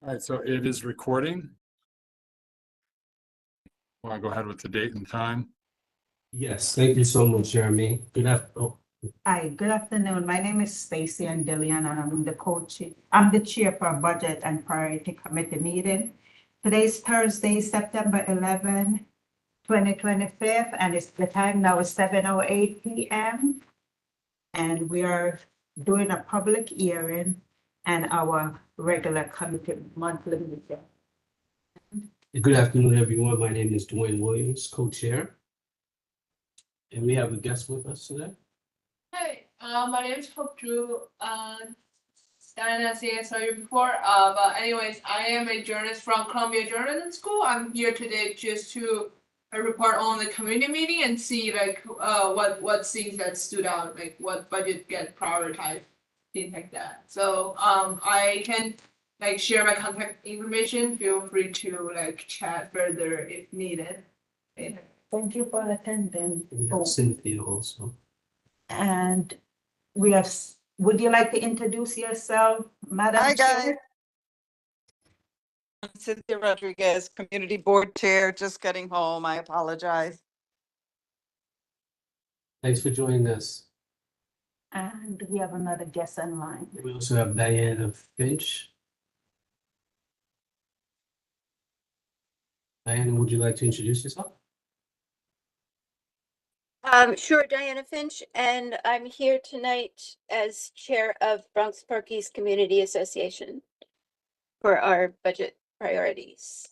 All right, so it is recording. Want to go ahead with the date and time? Yes, thank you so much, Jeremy. Good afternoon. Hi, good afternoon. My name is Stacy Andelian and I'm the I'm the chair for Budget and Priority Committee meeting. Today's Thursday, September 11, 2025, and it's the time now is 7:08 p.m. And we are doing a public hearing and our regular committee monthly meeting. Good afternoon, everyone. My name is Dwayne Williams, co-chair. And we have a guest with us today. Hey, my name is Hope Drew. Diana said sorry before, but anyways, I am a journalist from Columbia Journalism School. I'm here today just to report on the community meeting and see like what things that stood out, like what budget get prioritized, things like that. So I can like share my contact information. Feel free to like chat further if needed. Thank you for attending. We have Cynthia also. And we have, would you like to introduce yourself, Madam Hi, Chair? guys. I'm Cynthia Rodriguez, Community Board Chair, just getting home. I apologize. Thanks for joining us. And we have another guest online. We also have Diana Finch. Diana, would you like to introduce yourself? Sure, Diana Finch, and I'm here tonight as chair of Bronx Park East Community Association for our budget priorities.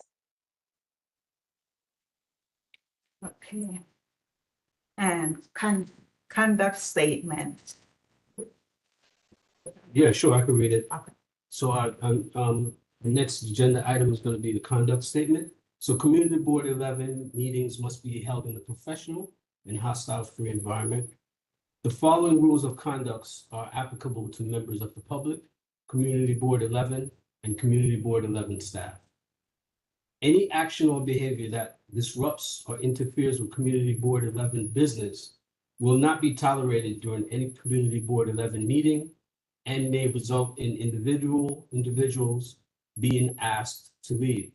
Okay. And conduct statement. Yeah, sure, I can read it. Okay. So our the next agenda item is going to be the conduct statement. So Community Board 11 meetings must be held in a professional and hostile-free environment. The following rules of conduct are applicable to members of the public, Community Board 11, and Community Board 11 staff. Any action or behavior that disrupts or interferes with Community Board 11 business will not be tolerated during any Community Board 11 meeting and may result in individuals being asked to leave.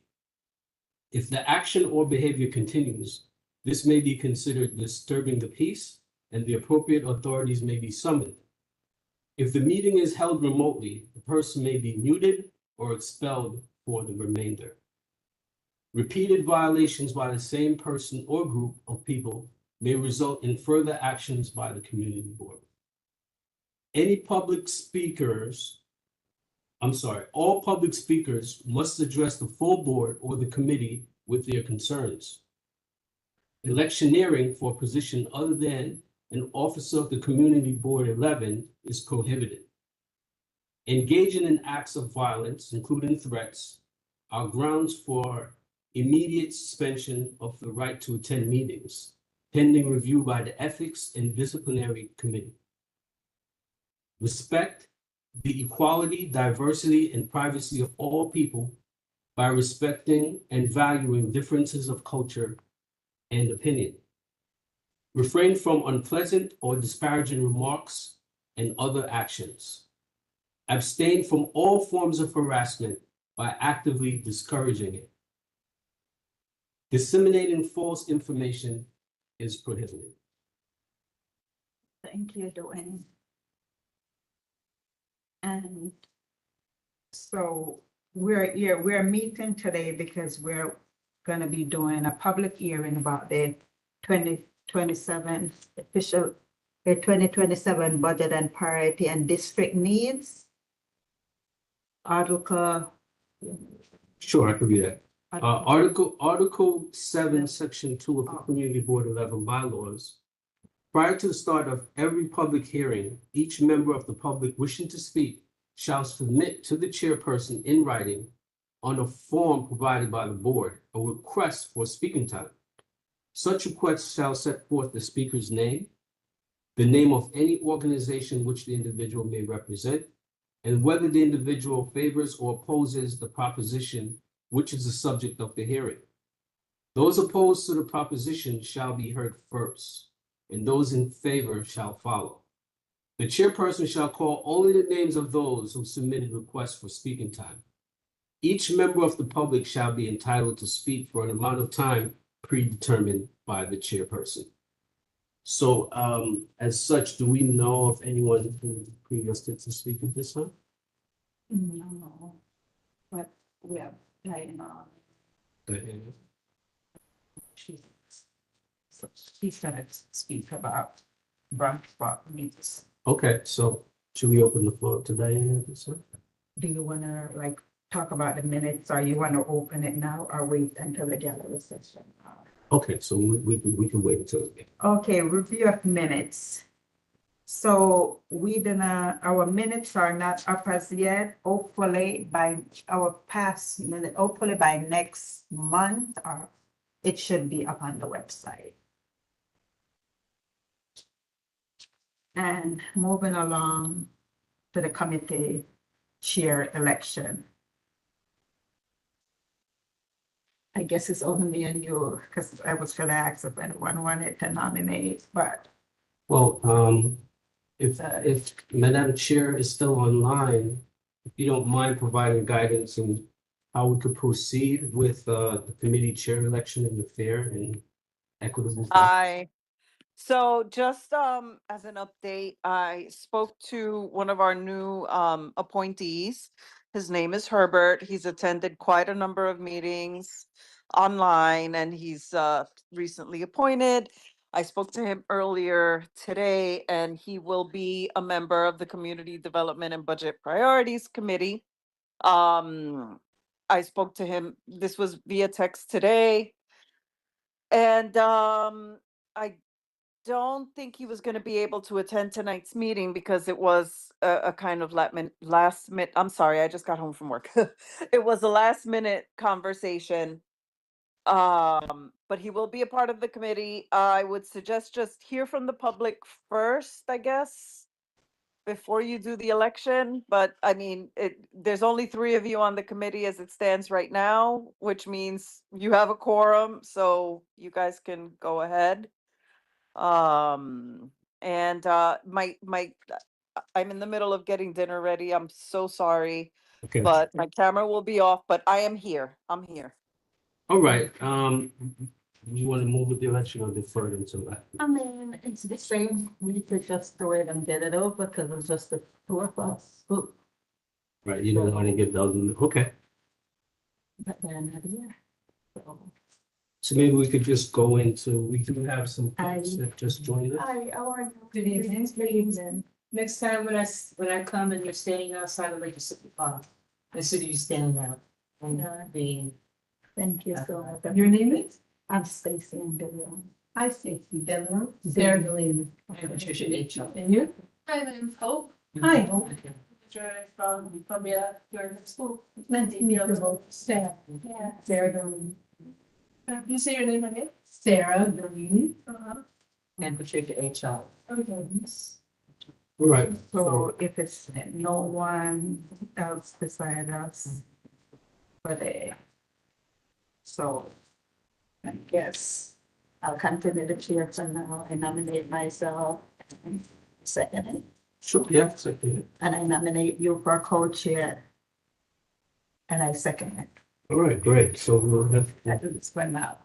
If the action or behavior continues, this may be considered disturbing the peace, and the appropriate authorities may be summoned. If the meeting is held remotely, the person may be muted or expelled for the remainder. Repeated violations by the same person or group of people may result in further actions by the community board. All public speakers must address the full board or the committee with their concerns. Electioneering for a position other than an officer of the Community Board 11 is prohibited. Engaging in acts of violence, including threats, are grounds for immediate suspension of the right to attend meetings, pending review by the Ethics and Disciplinary Committee. Respect the equality, diversity, and privacy of all people by respecting and valuing differences of culture and opinion. Refrain from unpleasant or disparaging remarks and other actions. Abstain from all forms of harassment by actively discouraging it. Disseminating false information is prohibited. Thank you, Dwayne. And so we're meeting today because we're going to be doing a public hearing about the 2027 budget and priority and district needs. Article. Sure, I can read that. Article 7, Section 2 of the Community Board 11 bylaws. Prior to the start of every public hearing, each member of the public wishing to speak shall submit to the chairperson in writing on a form provided by the board a request for speaking time. Such request shall set forth the speaker's name, the name of any organization which the individual may represent, and whether the individual favors or opposes the proposition which is the subject of the hearing. Those opposed to the proposition shall be heard first, and those in favor shall follow. The chairperson shall call only the names of those who submitted requests for speaking time. Each member of the public shall be entitled to speak for an amount of time predetermined by the chairperson. So, as such, do we know if anyone who previously to speak at this time? No, but we have Diana. She's gonna speak about Bronx Park needs. Okay, so should we open the floor to Diana at this time? Do you wanna like talk about the minutes, or you wanna open it now or wait until the gallery session? Okay, so we can wait until. Okay, review of minutes. So we didn't, our minutes are not up as yet. Hopefully by our past minute, hopefully by next month, or it should be up on the website. And moving along to the committee chair election. I guess it's only me and you, because I was gonna ask if anyone wanted to nominate, but Well, if Madam Chair is still online, if you don't mind providing guidance on how we could proceed with the committee chair election in a fair and equitable fashion. So just as an update, I spoke to one of our new appointees. His name is Herbert. He's attended quite a number of meetings online and he's recently appointed. I spoke to him earlier today and he will be a member of the Community Development and Budget Priorities Committee. I spoke to him, this was via text today. And I don't think he was going to be able to attend tonight's meeting because it was a kind of last minute. I'm sorry, I just got home from work. It was a last minute conversation. But he will be a part of the committee. I would suggest just hear from the public first, I guess, before you do the election. But I mean, there's only 3 of you on the committee as it stands right now, which means you have a quorum, so you guys can go ahead. And I'm in the middle of getting dinner ready. I'm so sorry, Okay, but my camera will be off, but I am here. I'm here. all right, you want to move with the election or defer it until that? I mean, it's the same, we could just do it and get it over, because it's just the 2 of us. Right, you don't want to give Belden, okay. But they're not here. So, So maybe we could just go into, we do have some folks that just joined us. hi, how are you? Good evening. Good evening. Next time when I come and you're standing outside, I'd like to sit, instead of you standing out and being. Thank you so much. Your name is? I'm Stacy and Dillon. Hi, Stacy Dillon. Sarah Delaney. I'm Patricia H. And you? My name's Hope. Hi. From Columbia Jordan School. Nice to meet you. Sarah. Yeah. Sarah Dillon. Can you say your name again? Sarah Dillon. And Patricia H. All right, So if it's no one else beside us for the, so I guess I'll continue the chair for now. I nominate myself. Second it. sure, yeah, second. And I nominate you for co-chair. And I second it. All right, great, so we'll have. I do this for now.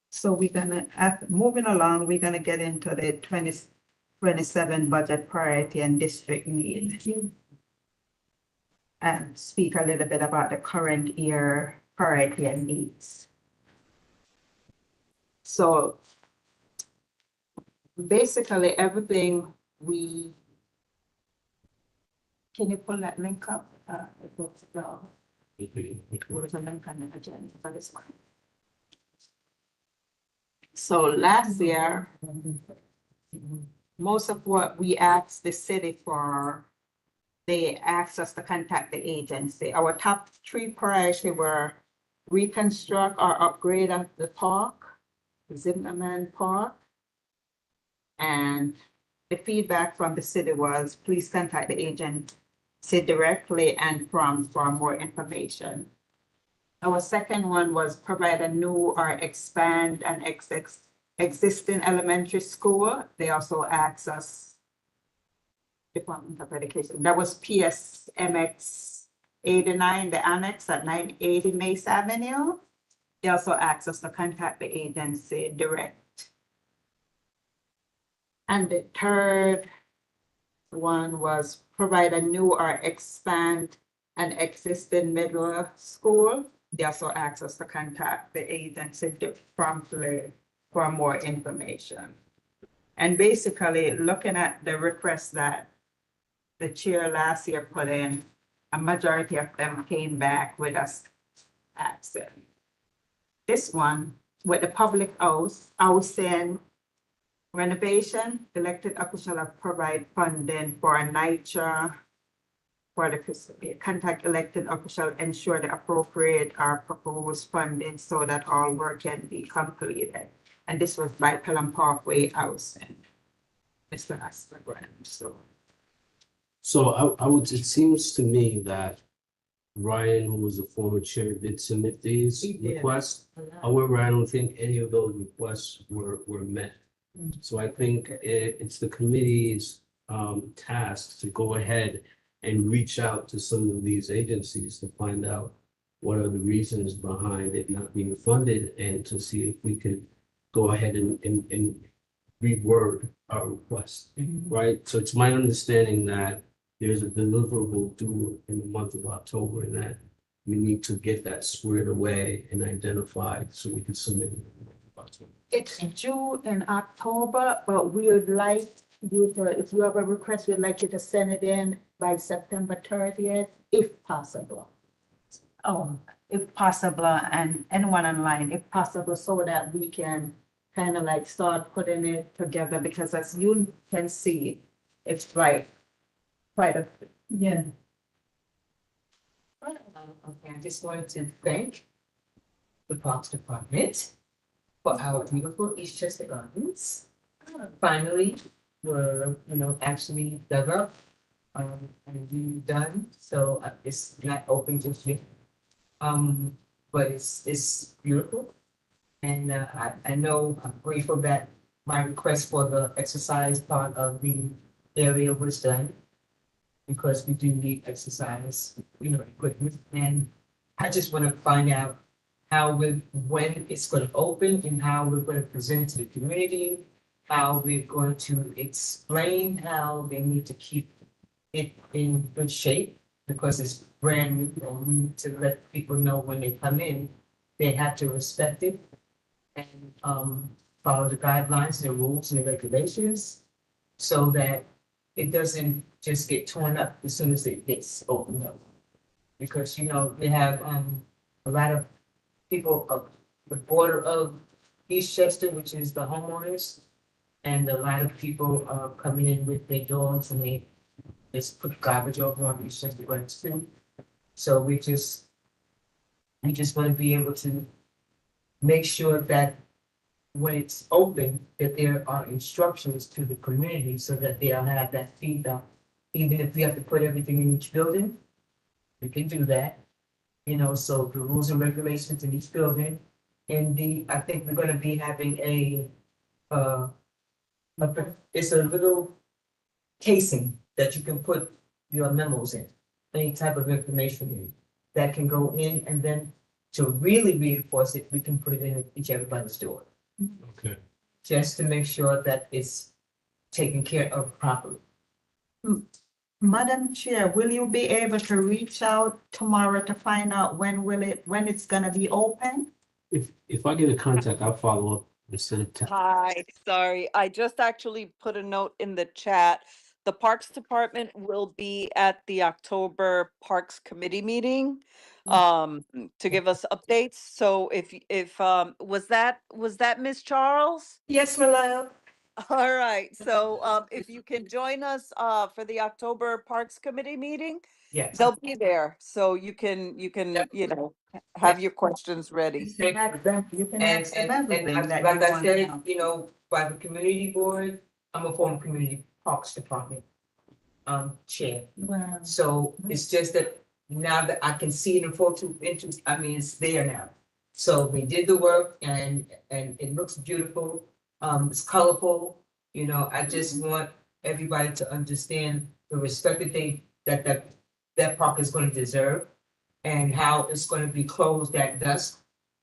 So we're gonna, moving along, we're gonna get into the 2027 budget priority and district need. And speak a little bit about the current year priority and needs. So basically everything can you pull that link up? There's a link on the agenda for this one. So last year, most of what we asked the city for, they asked us to contact the agency. Our top 3 priorities were reconstruct or upgrade of the park, Zimmerman Park. And the feedback from the city was, please contact the agency directly and prompt for more information. Our second one was provide a new or expand an existing elementary school. They also access Department of Education. That was PSMX 89, the annex at 980 Mace Avenue. They also asked us to contact the agency direct. And the third one was provide a new or expand an existing middle school. They also asked us to contact the agency promptly for more information. And basically, looking at the requests that the chair last year put in, a majority of them came back with us asking. This one, with the public housing renovation, elected official have provide funding for a NYCHA for the contact elected official, ensure the appropriate or proposed funding so that all work can be completed. And this was by Pelham Parkway Housing. Mr. Aspergren, so. So I would, it seems to me that Ryan, who was the former chair, did submit these He did. requests. However, I don't think any of those requests were met. Mm. So I think it's the committee's task to go ahead and reach out to some of these agencies to find out what are the reasons behind it not being funded, and to see if we could go ahead and reword our request, right? So it's my understanding that there's a deliverable due in the month of October, and that we need to get that squared away and identified so we can submit it in the month of October. It's due in October, but we would like you to, if you have a request, we'd like you to send it in by September 30th, if possible. Oh, if possible, and anyone online, if possible, so that we can kind of like start putting it together, because as you can see, it's quite a, yeah. Okay, I just wanted to thank the Parks Department for our beautiful Eastchester Gardens. Finally, we're, actually dug up, and redone, so it's not open just yet. But it's beautiful. And I know, I'm grateful that my request for the exercise part of the area was done, because we do need exercise, equipment. And I just want to find out when it's going to open, and how we're going to present to the community, how we're going to explain how they need to keep it in good shape, because it's brand new, and we need to let people know when they come in, they have to respect it and follow the guidelines, the rules and the regulations, so that it doesn't just get torn up as soon as it gets opened up. Because, they have a lot of people of the border of Eastchester, which is the homeowners, and a lot of people are coming in with their dogs, and they just put garbage over on Eastchester Gardens too. So we just want to be able to make sure that when it's open, that there are instructions to the community, so that they'll have that feedback. Even if we have to put everything in each building, we can do that. So the rules and regulations in each building. And I think we're gonna be having it's a little casing that you can put your memos in, any type of information in, that can go in, and then to really reinforce it, we can put it in each everybody's door, Okay. just to make sure that it's taken care of properly. Madam Chair, will you be able to reach out tomorrow to find out when it's gonna be open? If I get a contact, I'll follow up instead of text. Hi, sorry, I just actually put a note in the chat. The Parks Department will be at the October Parks Committee meeting to give us updates. So if was that Miss Charles? Yes, my love. All right, so if you can join us for the October Parks Committee meeting, Yes. they'll be there. So you can, have your questions ready. You can ask them everything that Like you I want said, to know. by the community board, I'm a former community parks department chair. Wow. So it's just that now that I can see it in full it's there now. So we did the work, and it looks beautiful. It's colorful, you know, I just want everybody to understand the respect that park is gonna deserve. And how it's gonna be closed at dusk,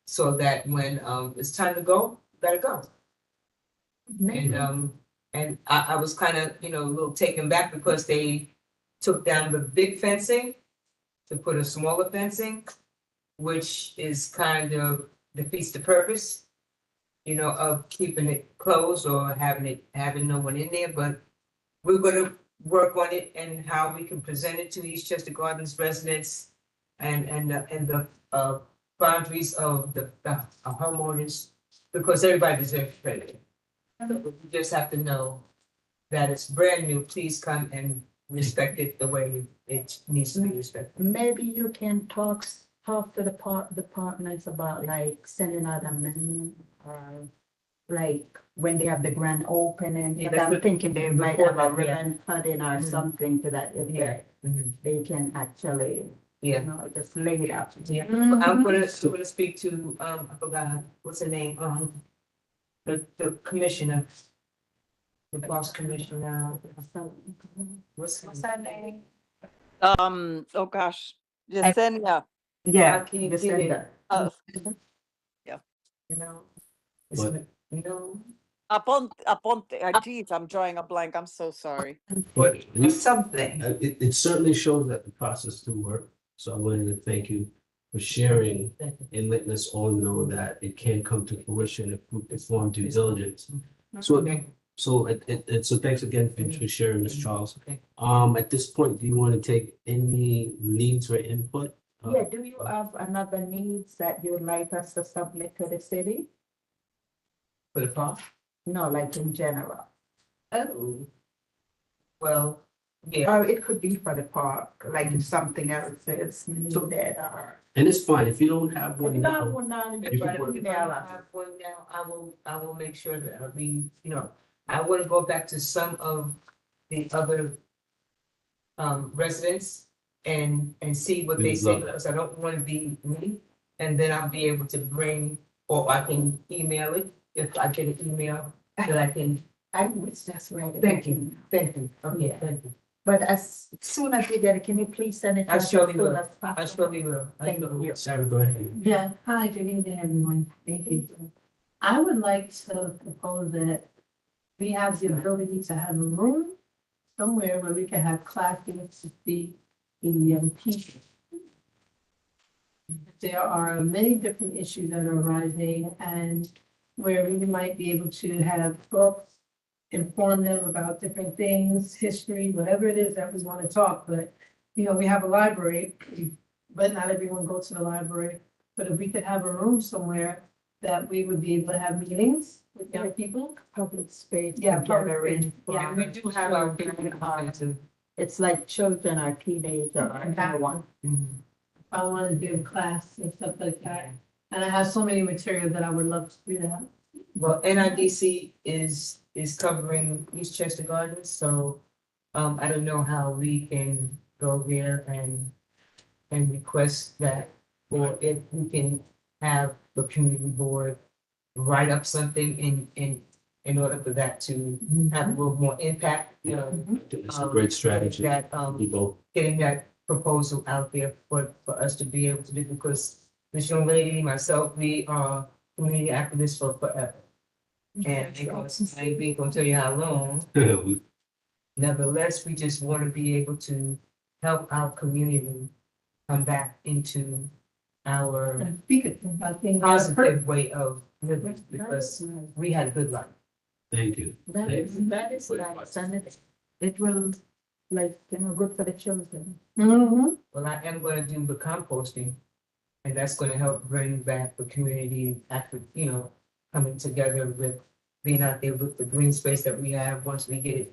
so that when, it's time to go, let it go. And I was kind of, you know, a little taken back because they took down the big fencing to put a smaller fencing, which is kind of defeats the purpose, you know, of keeping it closed or having no one in there, but we're gonna work on it and how we can present it to Eastchester Gardens residents and the boundaries of the homeowners, because everybody deserves credit. You just have to know that it's brand new, please come and respect it the way it needs to be respected. Maybe you can talk to the departments about like sending out a menu or like when they have the grand opening. Yeah, But that's I'm what- thinking they might have a before that, yeah. ribbon cutting or Mhm. something to that effect. They can actually, you Yeah. know, just lay it out. Yeah, Mhm. I'm gonna speak to, I forgot, what's her name, the commissioner. The boss commissioner, what's her What's that name? Oh gosh, Yesenia, Yeah. How can you the give it? sender. uh, You know? It's What? like, you know, Aponte, geez, I'm drawing a blank, I'm so sorry. But we, Something. it certainly shows that the process do work. So I wanted to thank you for sharing and letting us all know that it can come to fruition if we perform due diligence. So, okay, so thanks again for sharing, Ms. Charles. okay. At this point, do you want to take any leads or input? Yeah, do you have another needs that you would like us to submit to the city? For the park? No, like in general. Oh. Well, yeah, Or it could be for the park, like if something else is needed or. And it's fine, if you don't have one No, now, well, no, You you can can put- if I email don't us. have one now, I will make sure that we, you know, I wanna go back to some of the other residents and see what We they would say, love that. because I don't wanna be me. And then I'll be able to bring, or I can email it, if I get an email, that I can, I was just ready. thank you, okay, thank you. But as soon as you get it, can you please send it to I us as surely soon will. as I possible? surely will. I Thank surely will. you. Sarah, go ahead. Yeah, hi, good evening, everyone. Thank you. I would like to propose that we have the ability to have a room somewhere where we can have classes to feed the young people. There are many different issues that are arising and where we might be able to have books, inform them about different things, history, whatever it is that we want to talk, but, you know, we have a library, but not everyone goes to the library. But if we could have a room somewhere that we would be able to have meetings with young people. Public space. Yeah, public gathering. space. Yeah, We do have our big too. It's like children or teenagers or everyone. I want to do class and stuff like that. And I have so many materials that I would love to do that. Well, NIDC is covering Eastchester Gardens, so, I don't know how we can go there and request that. Or if we can have the community board write up something in order for that to have a little more impact, you know. It's a great strategy. That, We both, getting that proposal out there for us to be able to do, because this young lady, myself, we are community activists for forever. And I ain't gonna tell you how long, we- nevertheless, we just wanna be able to help our community come back into our And speak it about things. positive way of living, because we had a good life. thank you. That is nice, and it will, like, you know, good for the children. Mhm. Well, I am gonna do the composting, and that's gonna help bring back the community after, you know, coming together with being out there with the green space that we have, once the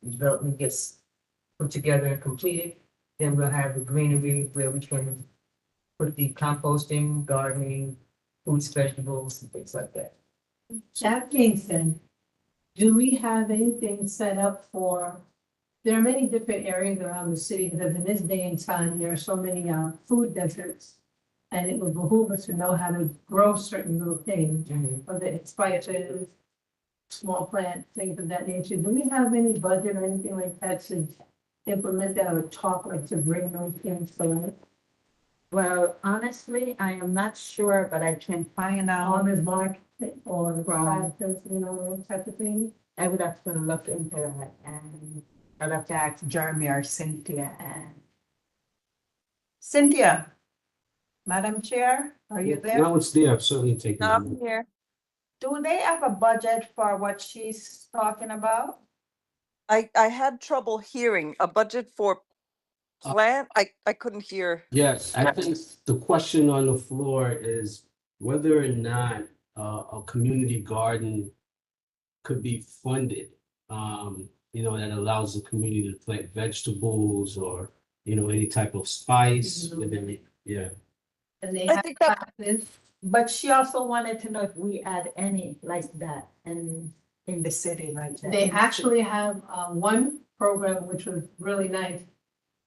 development gets put together and completed, then we'll have the greenery where we can put the composting, gardening, fruits, vegetables, and things like that. That being said, do we have anything set up for, there are many different areas around the city, because in this day and time, there are so many food deserts. And it would behoove us to know how to grow certain little things, whether it's spices, small plant, things of that nature. Do we have any budget or anything like that to implement that or talk like to bring those things to life? Well, honestly, I am not sure, but I can find out. Farmers market or Right. those type of things? I would have to look into that and I'll have to ask Jeremy or Cynthia and. Cynthia, Madam Chair, are you there? Now it's there, I've certainly taken. I'm it. here. Do they have a budget for what she's talking about? I had trouble hearing a budget for plant. I couldn't hear. Yes, I think the question on the floor is whether or not a community garden could be funded. That allows the community to plant vegetables or, any type of spice within it, yeah. And they I have think that- classes. But she also wanted to know if we had any like that in the city like that. They actually have one program which was really nice.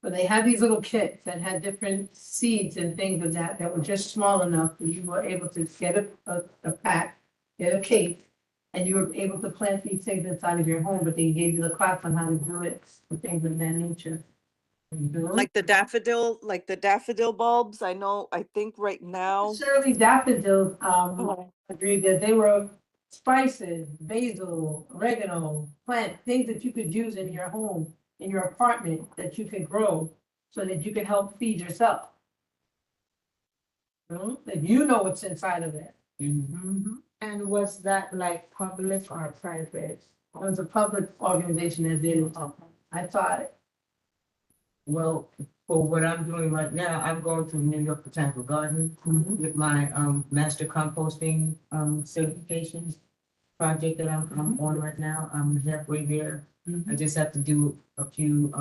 But they had these little kits that had different seeds and things of that were just small enough that you were able to get a pack, get a cake. And you were able to plant these things inside of your home, but they gave you the class on how to do it, and things of that nature. Like the daffodil bulbs. I think right now. Shirley daffodils, agreed that they were spices, basil, oregano, plant, things that you could use in your home, in your apartment, that you could grow, so that you could help feed yourself. That you know what's inside of it. And was that like public or private? It was a public organization that did it. I thought, Well, for what I'm doing right now, I'm going to New York Botanical Garden with my master composting certification project that I'm on right now. I'm halfway there. I just have to do a few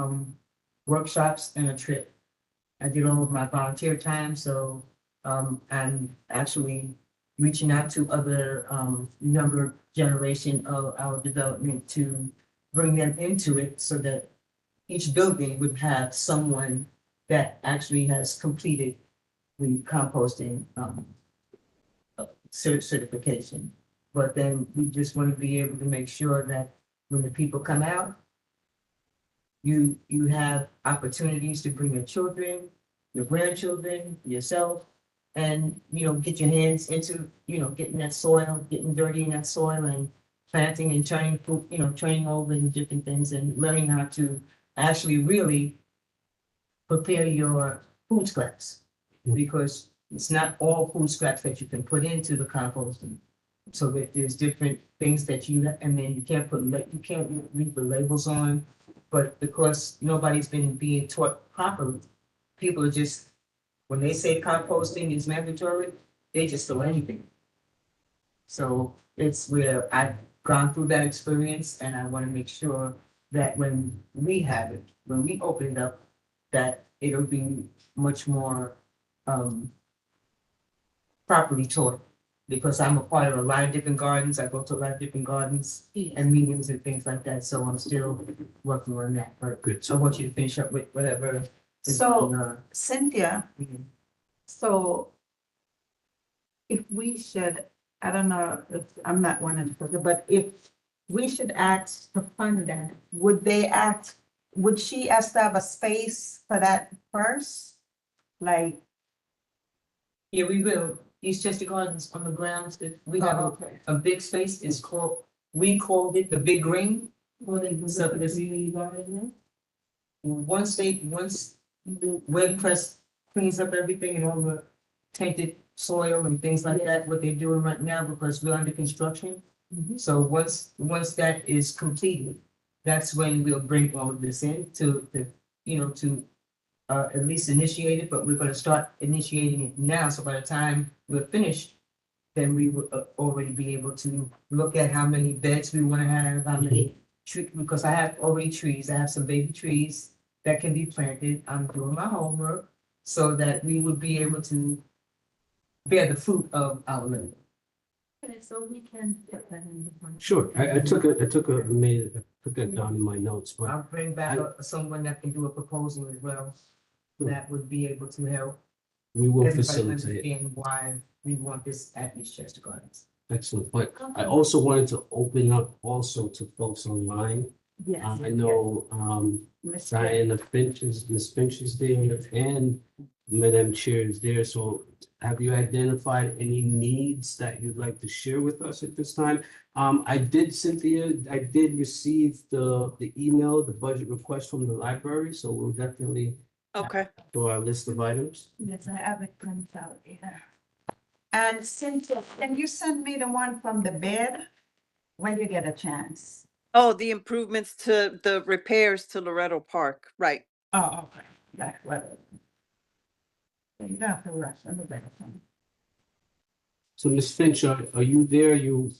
workshops and a trip. I did all of my volunteer time, so I'm actually reaching out to other younger generation of our development to bring them into it so that each building would have someone that actually has completed the composting certification. But then we just want to be able to make sure that when the people come out, you have opportunities to bring your children, your grandchildren, yourself, and, get your hands into, getting that soil, getting dirty in that soil and planting and turning, turning over and different things and learning how to actually really prepare your food scraps. Because it's not all food scraps that you can put into the composting. So that there's different things that and then you can't read the labels on, but because nobody's been being taught properly, people are just, when they say composting is mandatory, they just throw anything. So it's where I've gone through that experience and I want to make sure that when we have it, when we open it up, that it'll be much more properly taught. Because I'm a part of a lot of different gardens, I go to a lot of different gardens and meetings and things like that, so I'm still working on that, but Good. I want you to finish up with whatever. is So- in, Cynthia, mhm. so if we should, I don't know, if I'm not one of the people, but if we should ask to fund that, would she ask to have a space for that first? Like, Yeah, we will, East Chester Gardens on the grounds, that we have okay. a big space, we called it the Big Ring. well, they do So the this- community garden. Once the WordPress cleans up everything and all the tainted soil and things like that, what they're doing right now, because we're under construction. So once that is completed, that's when we'll bring all of this in to at least initiate it, but we're gonna start initiating it now, so by the time we're finished, then we will already be able to look at how many beds we wanna have, how many tree, because I have already trees, I have some baby trees that can be planted. I'm doing my homework so that we would be able to bear the fruit of our labor. Okay, so we can put that in the one. Sure, I took that down in my notes, but I'll bring back someone that can do a proposal as well. That would be able to help we will everybody facilitate. understand why we want this at East Chester Gardens. Excellent, but I also wanted to open up also to folks online. Yes. I know, Miss Diana Finch is, Ms. Finch is there and Madam Chair is there. So have you identified any needs that you'd like to share with us at this time? I did, Cynthia, I did receive the email, the budget request from the library, so we'll definitely Okay. go our list of items. Yes, I have it printed out here. And Cynthia, can you send me the one from the bid when you get a chance? Oh, the improvements to the repairs to Loretto Park, right. Oh, okay, that's what. You don't have to rush, I'm a better one. So Ms. Finch, are you there? You?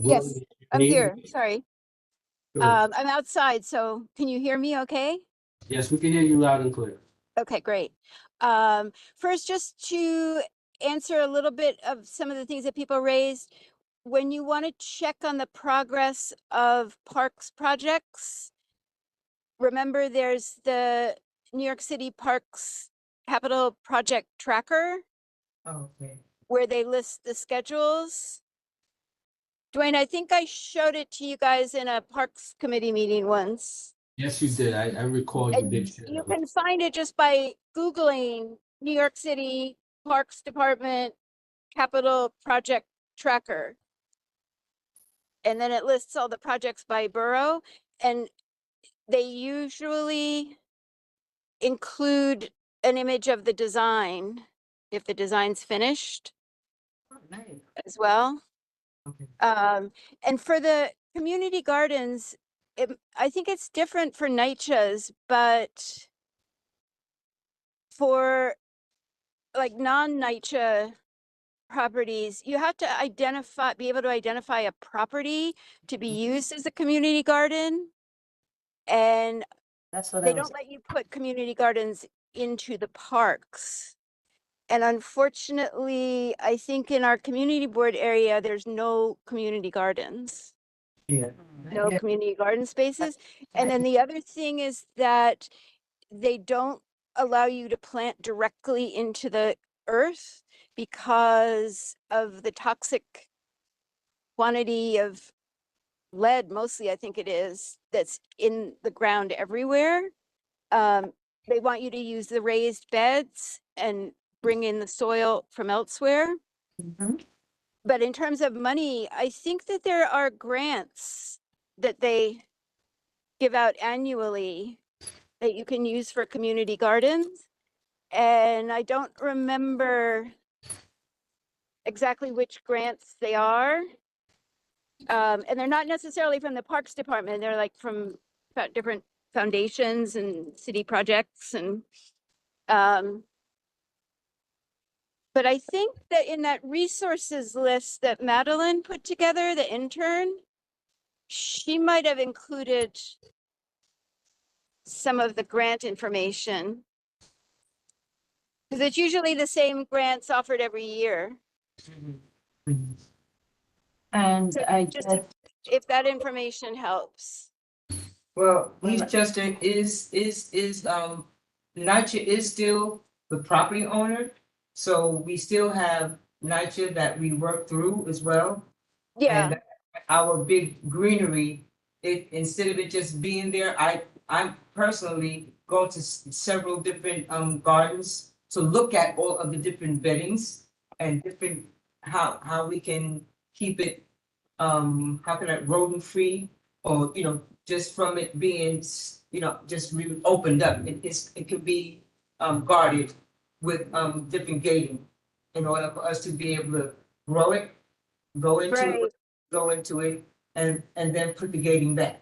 Yes, I'm Name? here, sorry. Sure. I'm outside, so can you hear me okay? Yes, we can hear you loud and clear. Okay, great. First, just to answer a little bit of some of the things that people raised, when you want to check on the progress of parks projects, remember there's the New York City Parks Capital Project Tracker, Okay. where they list the schedules. Dwayne, I think I showed it to you guys in a Parks Committee meeting once. Yes, you did. I recall you And did. share you that with can find it just by Googling New York City Parks Department Capital Project Tracker. And then it lists all the projects by borough, and they usually include an image of the design if the design's finished Oh, nice. as well. Okay. And for the community gardens, I think it's different for NYCHA's, but for like non-NYCHA properties, you have to be able to identify a property to be used as a community garden. And That's what they don't let you put community gardens into the parks. And unfortunately, I think in our community board area, there's no community gardens. Yeah. No Yeah. community garden spaces. And then the other thing is that they don't allow you to plant directly into the earth because of the toxic quantity of lead, mostly I think it is, that's in the ground everywhere. They want you to use the raised beds and bring in the soil from elsewhere. But in terms of money, I think that there are grants that they give out annually that you can use for community gardens. And I don't remember exactly which grants they are. And they're not necessarily from the Parks Department. They're like from different foundations and city projects and but I think that in that resources list that Madeline put together, the intern, she might have included some of the grant information. Because it's usually the same grants offered every year. And So I just guess, if that information helps. Well, Eastchester is NYCHA is still the property owner, so we still have NYCHA that we work through as well. Yeah, And our big greenery, instead of it just being there, I'm personally going to several different gardens to look at all of the different beddings and different how we can keep it how can I rodent free, or just from it being just really opened up. It could be guarded with different gating in order for us to be able to grow it, go into it, and then put the gating back.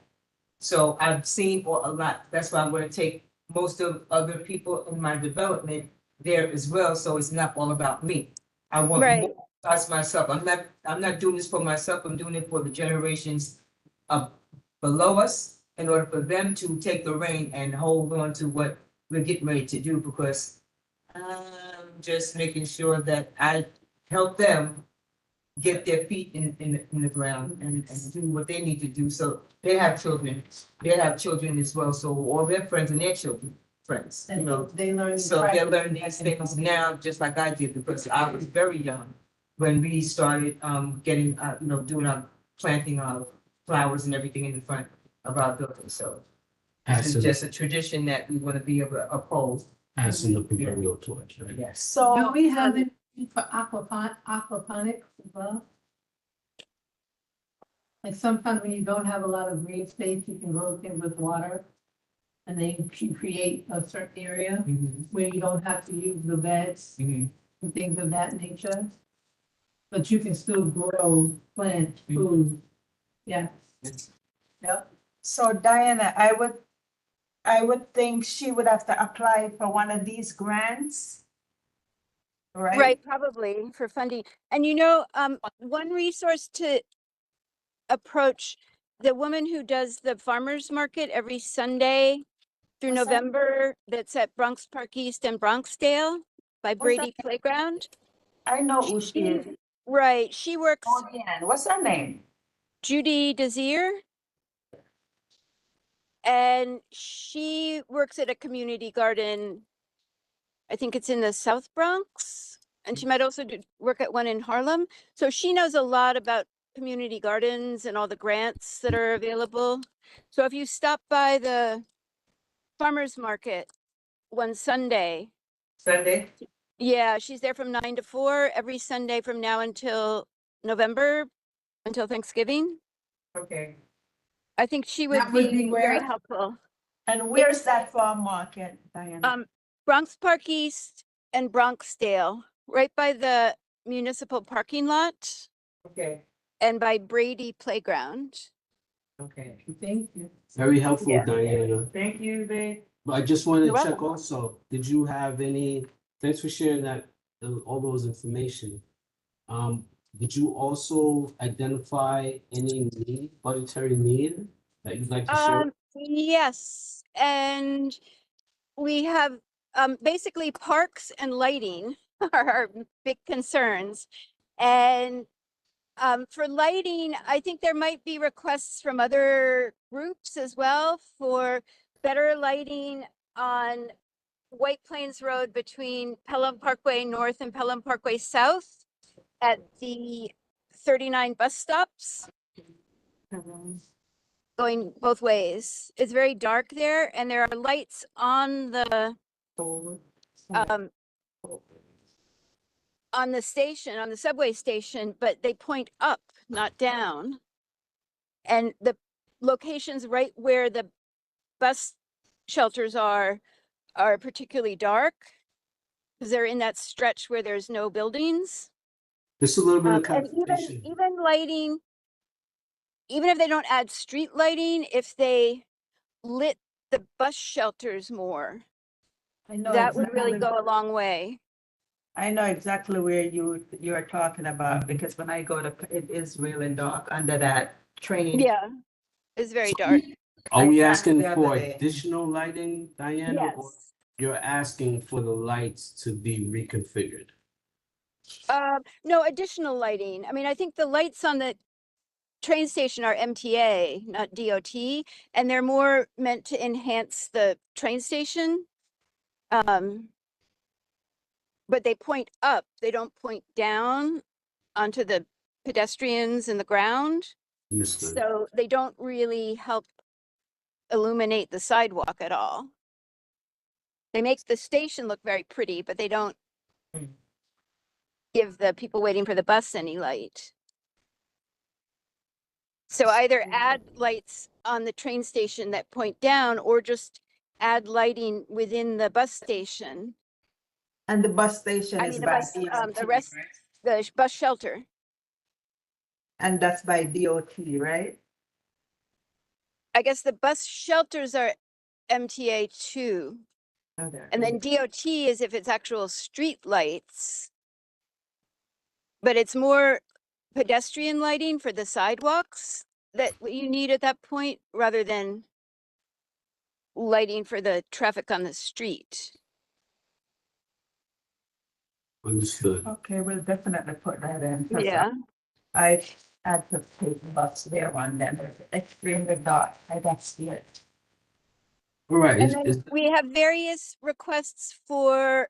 So I've seen a lot. That's why I'm going to take most of other people in my development there as well. So it's not all about me. I want Right. more besides myself. I'm not doing this for myself. I'm doing it for the generations below us in order for them to take the reign and hold on to what we're getting ready to do, because I'm just making sure that I help them get their feet in the ground and do what they need to do. So they have children as well. So all their friends and their children, friends, they learn. So they're learning these things now, just like I did, because I was very young when we started, getting, doing our planting of flowers and everything in the front of our building, so. It's Passing, just a tradition that we want to be able to uphold. passing the proverbial torch, right? Yes. Do So, we have it for aquaponics as well? Like sometimes when you don't have a lot of green space, you can grow things with water. And then you create a certain area Mhm, where you don't have to use the beds mhm. and things of that nature. But you can still grow, plant, food. Yeah. Yep. so Diana, I would think she would have to apply for one of these grants. Right? Right, probably for funding. And one resource to approach the woman who does the farmers market every Sunday through What's that? November, that's at Bronx Park East and Bronxdale by What's Brady Playground. I know who she is. Right, she works, Oh, yeah. What's her name? Judy Desir. And she works at a community garden. I think it's in the South Bronx. And she might also work at one in Harlem. So she knows a lot about community gardens and all the grants that are available. So if you stop by the farmer's market one Sunday, Sunday? yeah, she's there from 9 to 4 every Sunday from now until November, until Thanksgiving. Okay. I think she That would would be be very where? helpful. And where's that farm market, Diana? Bronx Park East and Bronxdale, right by the municipal parking lot Okay, and by Brady Playground. okay. Thank you. Very helpful, Yeah. Diana. Thank you, babe. But I just wanted You're to check welcome. also, did you have any, thanks for sharing that, all those information. Did you also identify any need, budgetary need that you'd like to share? Yes, and we have basically parks and lighting are our big concerns. And for lighting, I think there might be requests from other groups as well for better lighting on White Plains Road between Pelham Parkway North and Pelham Parkway South at the 39 bus stops going both ways. It's very dark there and there are lights on the station, on the subway station, but they point up, not down. And the locations right where the bus shelters are particularly dark because they're in that stretch where there's no buildings. Just a little bit of And clarification. even lighting, even if they don't add street lighting, if they lit the bus shelters more, I know that would really exactly- go a long way. I know exactly where you're talking about, because when I go to, it is really dark under that train. Yeah, it's very dark. Are we I asking passed the for other day. additional lighting, Diana? Or Yes. you're asking for the lights to be reconfigured? No, additional lighting. I mean, I think the lights on the train station are MTA, not DOT, and they're more meant to enhance the train station. But they point up, they don't point down onto the pedestrians in the ground. Understood. So they don't really help illuminate the sidewalk at all. They make the station look very pretty, but they don't give the people waiting for the bus any light. So either add lights on the train station that point down or just add lighting within the bus station, And the bus station I is mean, the by bus, DOT, the rest- right? the bus shelter. And that's by DOT, right? I guess the bus shelters are MTA too. Okay. And then DOT is if it's actual street lights. But it's more pedestrian lighting for the sidewalks that you need at that point rather than lighting for the traffic on the street. Understood. Okay, we'll definitely put that in. 'cause Yeah. I had to take the bus there one day, but it's extremely dark. I don't see it. All right. And then we have various requests for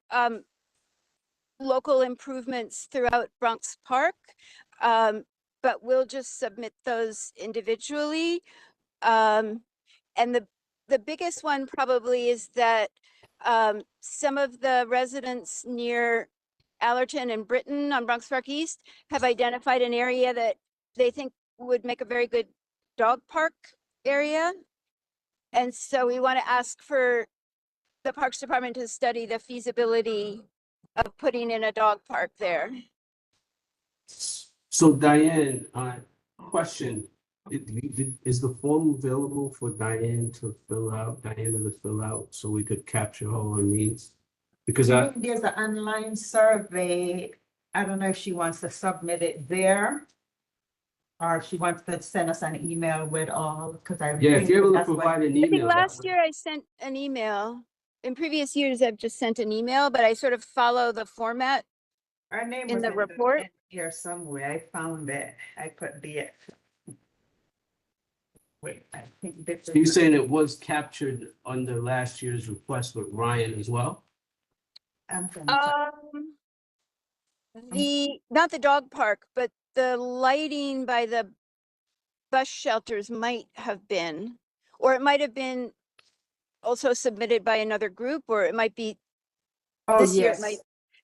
local improvements throughout Bronx Park. But we'll just submit those individually. And the biggest one probably is that some of the residents near Allerton and Britain on Bronx Park East have identified an area that they think would make a very good dog park area. And so we want to ask for the Parks Department to study the feasibility of putting in a dog park there. So Diane, question, is the form available for Diana to fill out so we could capture all her needs? Because There's an online survey. I don't know if she wants to submit it there. Or if she wants to send us an email with all, because I. yeah, if think you're able to that's what- provide an I think email. that last would- year I sent an email. In previous years, I've just sent an email, but I sort of follow the format. Her name in was the report? in here somewhere. I found it. I put the. Wait, I think this So you're is. saying it was captured under last year's request with Ryan as well? I'm gonna- Not the dog park, but the lighting by the bus shelters might have been, or it might have been also submitted by another group, or it might be Oh, this year, it yes. might,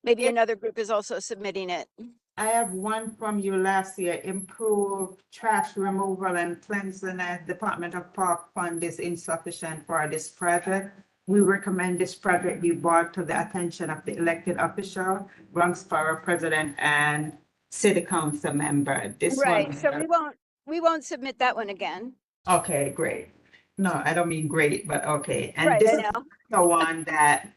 maybe It- another group is also submitting it. I have one from you last year, improve trash removal and cleanliness. Department of Park fund is insufficient for this project. We recommend this project be brought to the attention of the elected official, Bronx Borough President and City Council member. This one. Right, so we won't submit that one again. Okay, great. No, I don't mean great, but okay. And Right, this I is know. the one that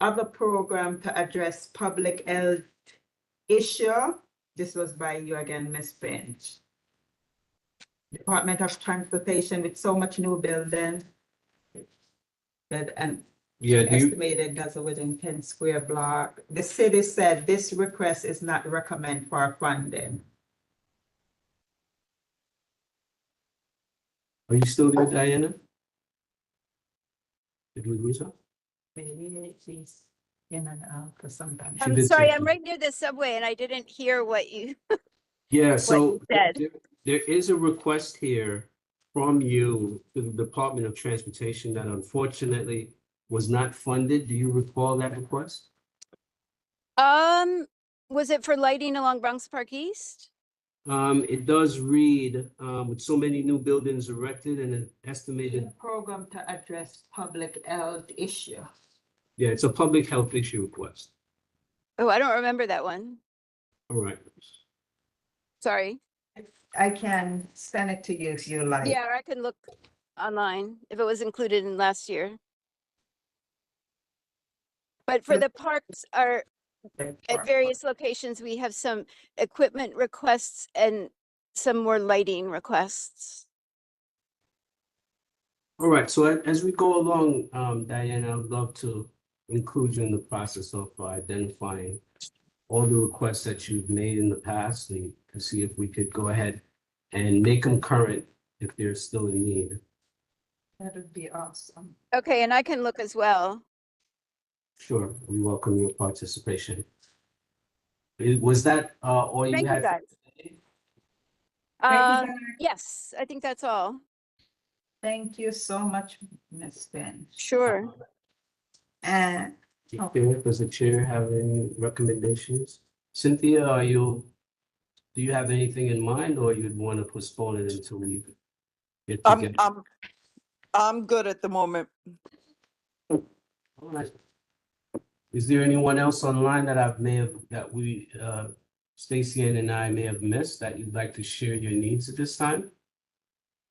other program to address public health issue. This was by you again, Ms. Finch. Department of Transportation with so much new building. And Yeah, do you, estimated that's within 10 square block. The city said this request is not recommended for funding. are you still there, Diana? Did we lose her? Maybe she's in and out for sometimes. She I'm did sorry, say I'm she- right near the subway and I didn't hear what you, Yeah, so you said. there is a request here from you to the Department of Transportation that unfortunately was not funded. Do you recall that request? Was it for lighting along Bronx Park East? It does read, with so many new buildings erected and an estimated, Program to address public health issue. yeah, it's a public health issue request. Oh, I don't remember that one. All right. Sorry. I can send it to you if you like. Yeah, or I can look online if it was included in last year. But for the parks are at various locations, we have some equipment requests and some more lighting requests. All right, so as we go along, Diana, I would love to include you in the process of identifying all the requests that you've made in the past and to see if we could go ahead and make them current if they're still in need. That would be awesome. Okay, and I can look as well. Sure, we welcome your participation. Was that all you Thank you, had? guys. Thank you, Yes, I think that's all. Thank you so much, Ms. Finch. Sure. And Does the chair have any recommendations? Cynthia, do you have anything in mind or you'd want to postpone it until we get together? I'm good at the moment. All right. Is there anyone else online Stacy and I may have missed that you'd like to share your needs at this time?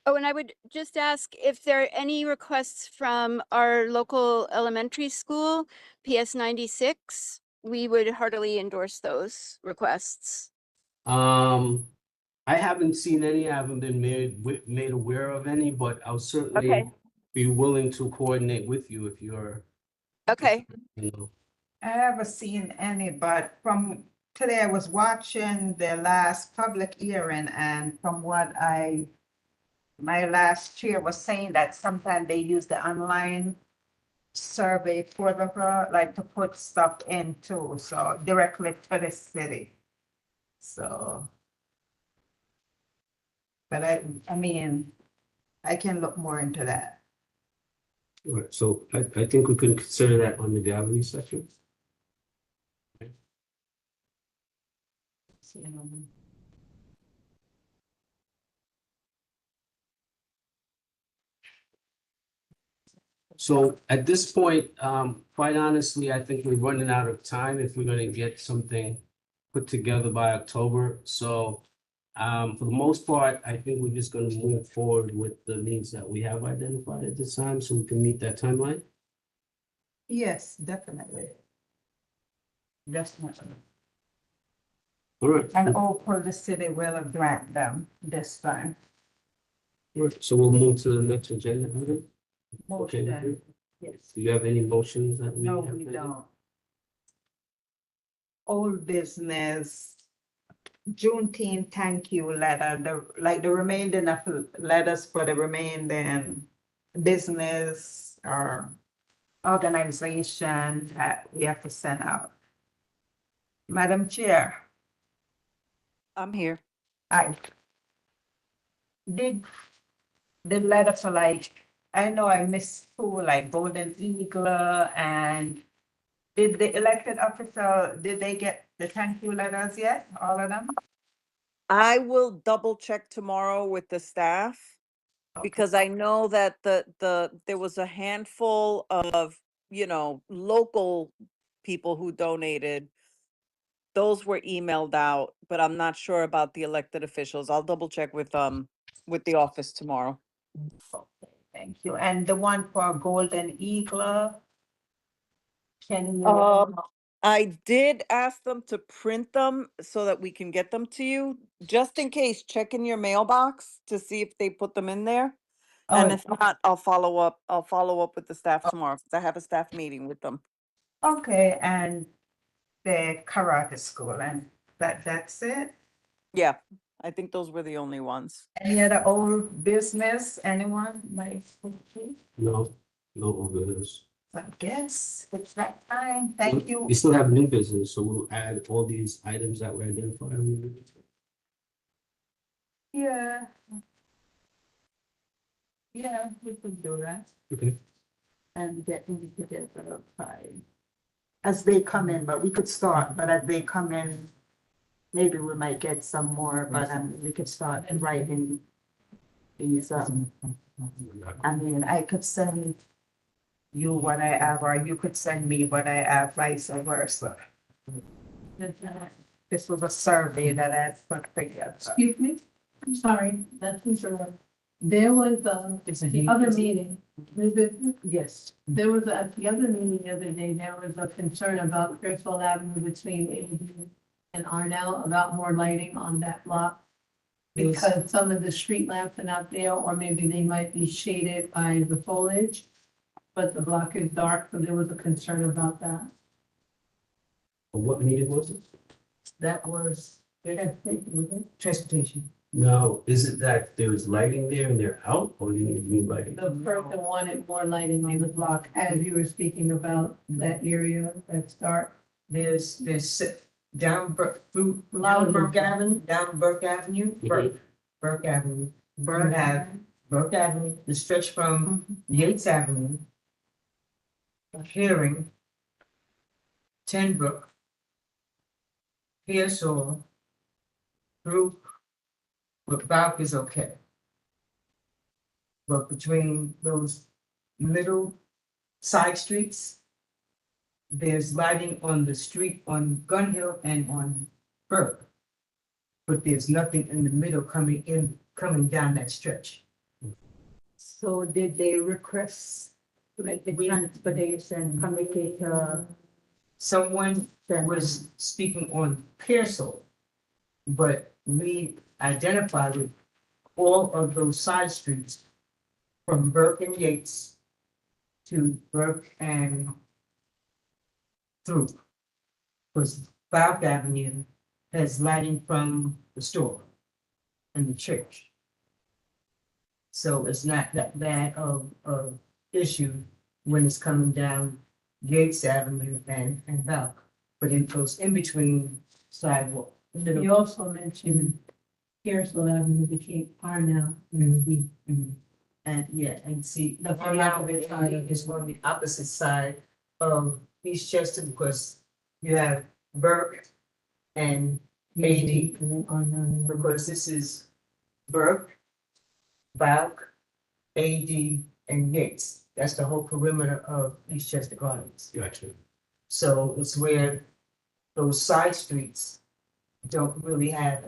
Oh, and I would just ask if there are any requests from our local elementary school, PS 96. We would heartily endorse those requests. I haven't seen any, I haven't been made aware of any, but I'll certainly Okay. be willing to coordinate with you if you're, Okay. you know. I haven't seen any, but from today I was watching the last public hearing and from what my last chair was saying that sometimes they use the online survey photographer, like to put stuff into, so directly to the city. So. But I mean, I can look more into that. All right, so I think we can consider that on the gallery section. So at this point, quite honestly, I think we're running out of time if we're gonna get something put together by October. So for the most part, I think we're just gonna move forward with the needs that we have identified at this time, so we can meet that timeline. Yes, definitely. Definitely. All right, And hopefully the city will grant them this time. all right, so we'll move to the next agenda item. Okay. Motion, yes. Do you have any motions that we No, have? we to- don't. Old business, Juneteenth thank you letter, the remainder of letters for the remaining business or organization that we have to send out. Madam Chair, I'm here. I did the letter for I know I missed two, like Golden Eagle and did the elected official, did they get the thank you letters yet, all of them? I will double check tomorrow with the staff because I know that there was a handful of, local people who donated. Those were emailed out, but I'm not sure about the elected officials. I'll double check with the office tomorrow. Okay, thank you. And the one for Golden Eagle? Can you? I did ask them to print them so that we can get them to you, just in case, check in your mailbox to see if they put them in there. And Oh, if not, I'll follow up with the staff tomorrow, because I have a staff meeting with them. okay, and the karate school and that's it? Yeah, I think those were the only ones. Any other old business, anyone like? No, no over this. I guess it's that time. Thank you. We still have new business, so we'll add all these items that were identified. Yeah. Yeah, we could do that Okay, and get into the time. As they come in, but we could start, but as they come in, maybe we might get some more, but we could start writing these, I mean, I could send you what I have, or you could send me what I have, vice versa. This was a survey that I put together. Excuse me, I'm sorry, that's incorrect. There was, the other meeting, Yes. there was at the other meeting the other day, there was a concern about Criswell Avenue between AD and Arnell about more lighting on that block. Because some of the street lamps are not there, or maybe they might be shaded by the foliage. But the block is dark, so there was a concern about that. what meeting was it? That was transportation. Now, is it that there's lighting there and they're out, or you need new lighting? The person wanted more lighting on the block, as you were speaking about that area that's dark. There's down through Burke Avenue, down Burke Avenue, Burke Avenue. Burke Avenue, the stretch from Yates Avenue, Herring, Tenbrook, Pearsall, through, but Bouck is okay. But between those middle side streets, there's lighting on the street on Gun Hill and on Burke. But there's nothing in the middle coming down that stretch. So did they request, like, the transportation committee to? Someone was speaking on Pearsall, but we identified with all of those side streets from Burke and Yates to Burke and through. Because Bouck Avenue has lighting from the store and the church. So it's not that bad of issue when it's coming down Gates Avenue and Belk. But it goes in between sidewalk. You also mentioned Pearsall Avenue became Parnell. And yeah, and see, the The Parnell opposite side of is on the opposite side of Eastchester because you have Burke and AD. Because this is Burke, Balk, AD, and Yates. That's the whole perimeter of Eastchester Gardens. Gotcha. So it's where those side streets don't really have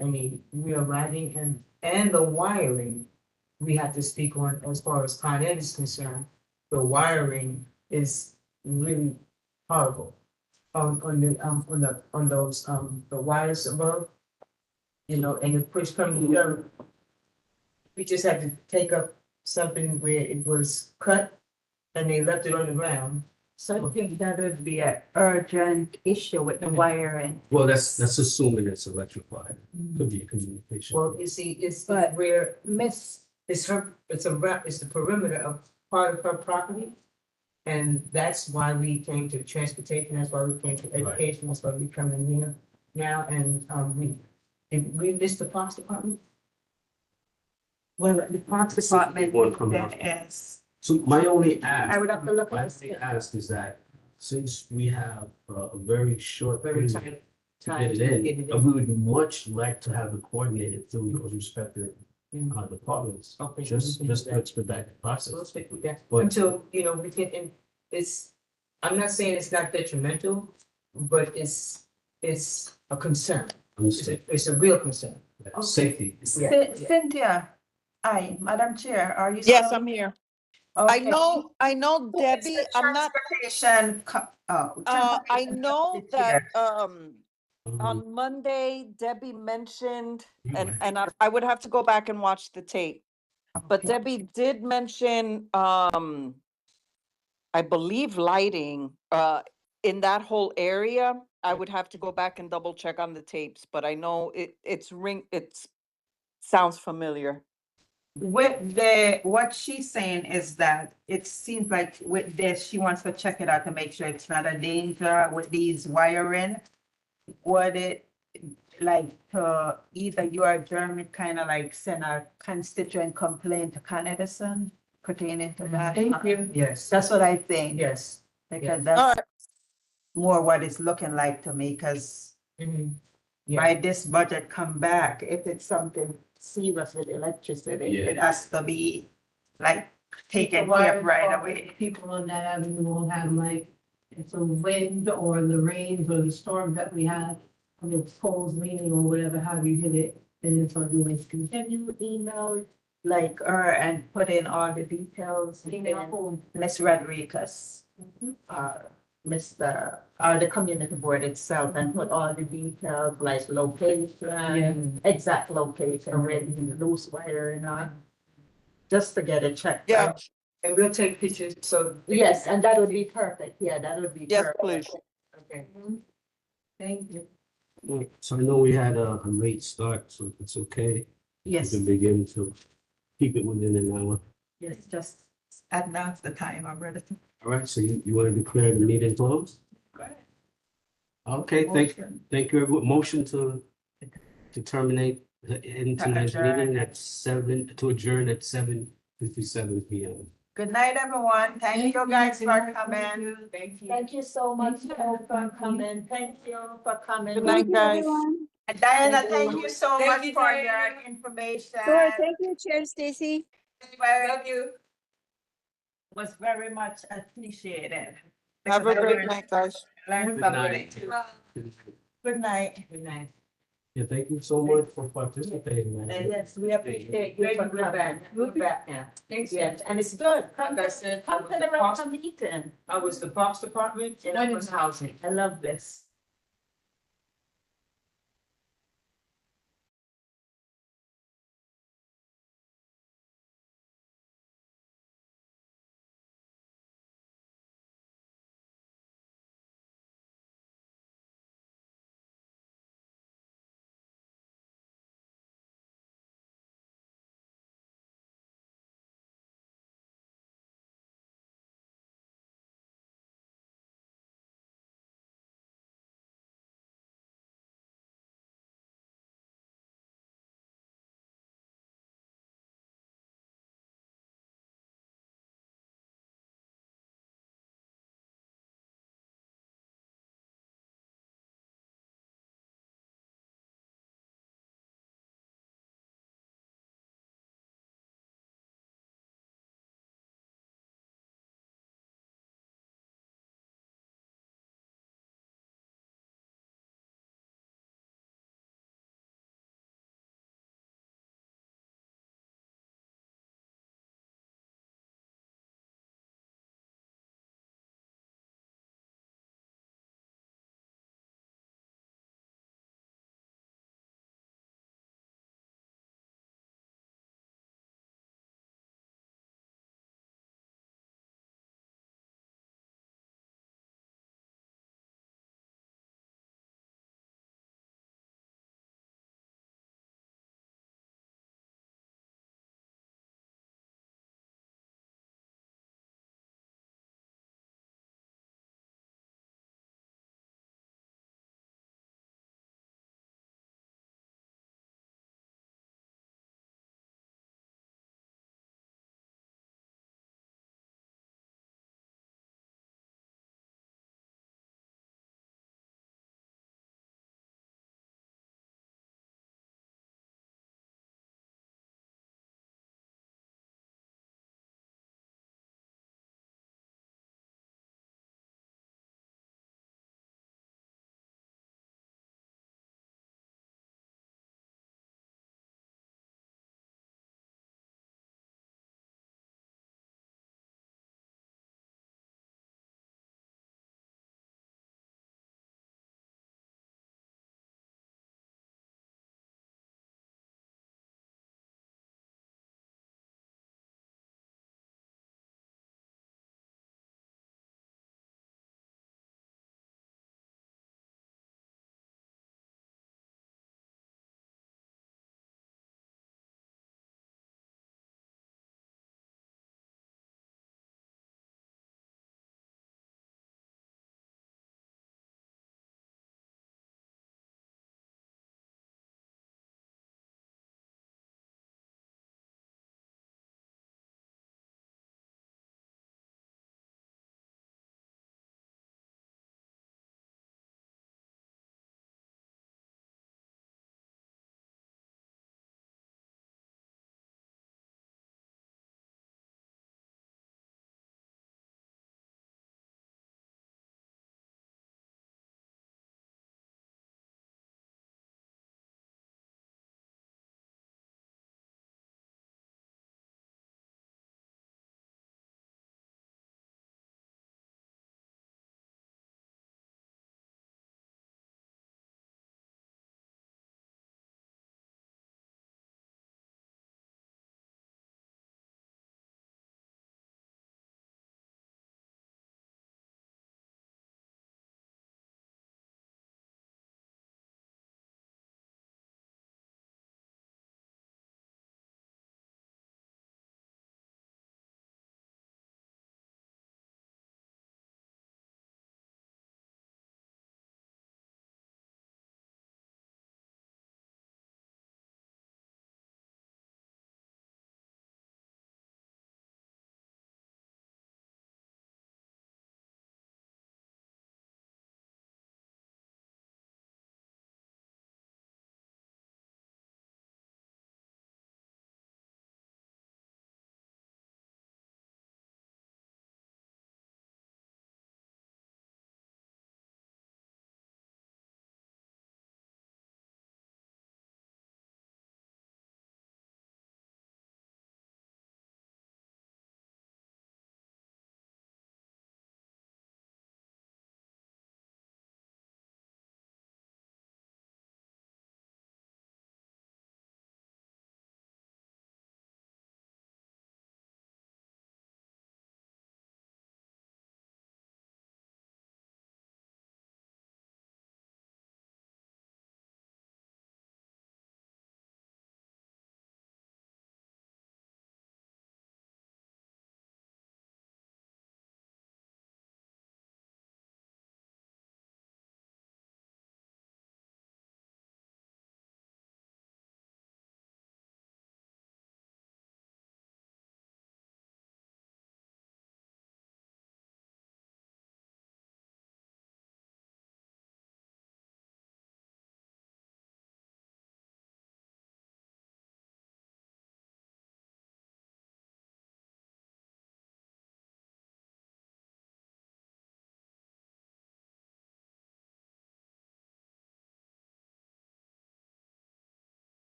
any real lighting and the wiring we have to speak on as far as Con Ed is concerned. The wiring is really horrible. On those, the wires above, you know, and the push coming together. We just had to take up something where it was cut and they left it on the ground. So I think that would be an urgent issue with the wiring. Well, that's assuming it's electrified. Could be a communication. Well, you see, it's But- where Miss, it's the perimeter of part of her property. And that's why we came to transportation, that's why we came to education, that's why we come in here now, and, we missed the Parks Department. Well, the Parks Department, One coming up. there is, So my only ask. I would have to look My at only ask is that since we have a very short Very period tight to time get to it get in, it in. we would much like to have it coordinated through those respective departments. Okay, Just we can do to that. expedite the process. We'll stick with that But- until, you know, we get in, I'm not saying it's not detrimental, but it's a concern. It's a real concern. Safety. Yeah. Cynthia, hi, Madam Chair, are you? Yes, still- I'm here. Okay. I know Debbie, It's the I'm not, Transportation, I know Yes. that, on Monday, Debbie mentioned, and I would have to go back and watch the tape. But Okay. Debbie did mention, I believe lighting, in that whole area. I would have to go back and double check on the tapes, but I know it's sounds familiar. With what she's saying is that it seems like with this, she wants to check it out to make sure it's not a danger with these wiring. Would it, like, either you or Jeremy kind of like send a constituent complaint to Con Edison pertaining to that? thank you. Yes, That's what I think. yes. Because All that's right, more what it's looking like to me, because Mhm. by this budget come back, if it's something serious with electricity, Yeah. it has to be like taken People care are- of right away. People on that avenue will have like, it's a wind or the rains or the storm that we had, and the poles leaning or whatever, how you hit it, and it's on the way. Can you email like her and put in all the details? Ms. Rodriguez, Mr. The community board itself, and put all the details like location, exact location, where the loose wire or not. Just to get it checked yeah, out. And we'll take pictures, so. Yes, and that would be perfect. Yeah, that would be yes, perfect. please. Okay. Thank you. So I know we had a late start, so if it's okay. We Yes, can begin to keep it within an hour. yes, just announce the time, I'm ready to. All right, so you want to declare the meeting closed? Okay, thank you, everyone. Motion to terminate in tonight's meeting at 7:57 PM. Good night, everyone. Thank you guys for coming. Thank you. Thank you so much for coming. Thank you for coming. Good night, guys. And Diana, thank you so Thank much you, for Diana. your information. Sure, thank you, Chair Stacy. Love you. Was very much appreciated. Have a Because I great learned- night, guys. Learned Good something night. too. Good night. Good night. Yeah, thank you so much for participating. man. And yes, we appreciate you for We're back. coming. We're back now. Thanks. Yes, and it's good. Come Like I said, come to the rest of the meeting. I was the Parks Department and I was housing. I love this.